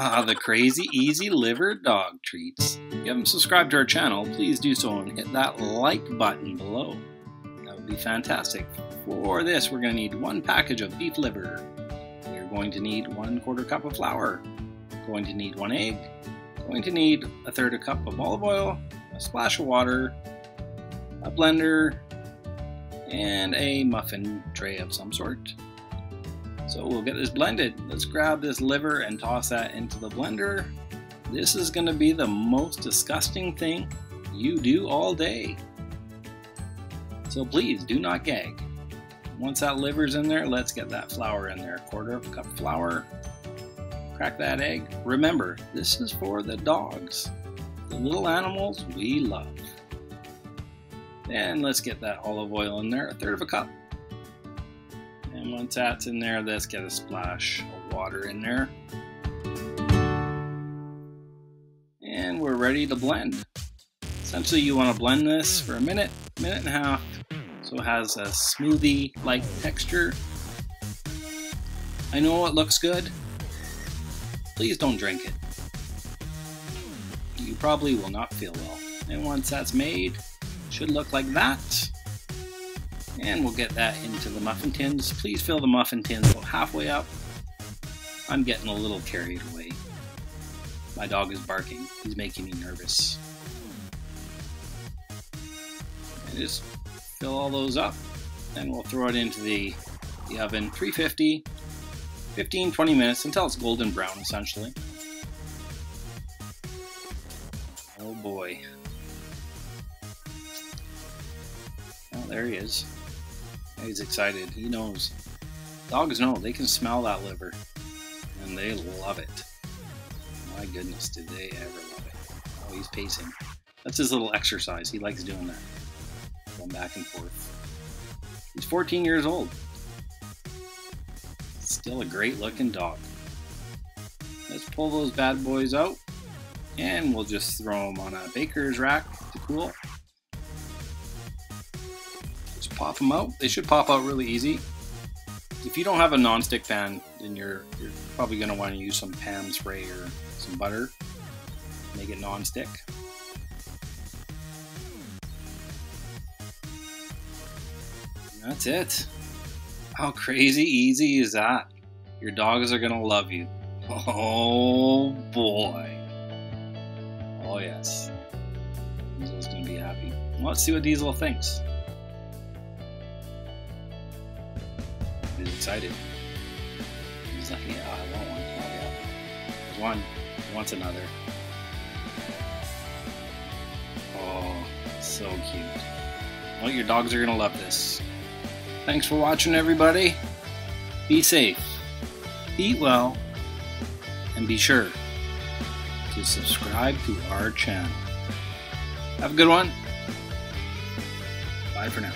Ah, the crazy easy liver dog treats. If you haven't subscribed to our channel, please do so and hit that like button below. That would be fantastic. For this, we're going to need 1 package of beef liver. You're going to need 1/4 cup of flour. Going to need 1 egg. Going to need 1/3 cup of olive oil, a splash of water, a blender, and a muffin tray of some sort. So we'll get this blended. Let's grab this liver and toss that into the blender. This is going to be the most disgusting thing you do all day. So please do not gag. Once that liver's in there, let's get that flour in there. 1/4 cup flour. Crack that egg. Remember, this is for the dogs, the little animals we love. And let's get that olive oil in there, 1/3 cup. And once that's in there, let's get a splash of water in there. And we're ready to blend. Essentially, you want to blend this for a minute, minute and a half, so it has a smoothie-like texture. I know it looks good. Please don't drink it. You probably will not feel well. And once that's made, it should look like that. And we'll get that into the muffin tins. Please fill the muffin tins about halfway up. I'm getting a little carried away. My dog is barking. He's making me nervous. And just fill all those up. And we'll throw it into the oven, 350, 15-20 minutes until it's golden brown, essentially. Oh boy. Oh, there he is. He's excited. He knows. Dogs know. They can smell that liver. And they love it. My goodness, did they ever love it. Oh, he's pacing. That's his little exercise. He likes doing that. Going back and forth. He's 14 years old. Still a great looking dog. Let's pull those bad boys out. And we'll just throw them on a baker's rack to cool. Pop them out. They should pop out really easy. If you don't have a non-stick pan, then you're probably going to want to use some Pam spray or some butter. Make it non-stick. That's it. How crazy easy is that? Your dogs are going to love you. Oh boy. Oh yes. Diesel's going to be happy. Well, let's see what Diesel thinks. He's excited. He's like, yeah, I want one. Oh, yeah. There's one. He wants another. Oh, so cute. Well, your dogs are going to love this. Thanks for watching, everybody. Be safe, eat well, and be sure to subscribe to our channel. Have a good one. Bye for now.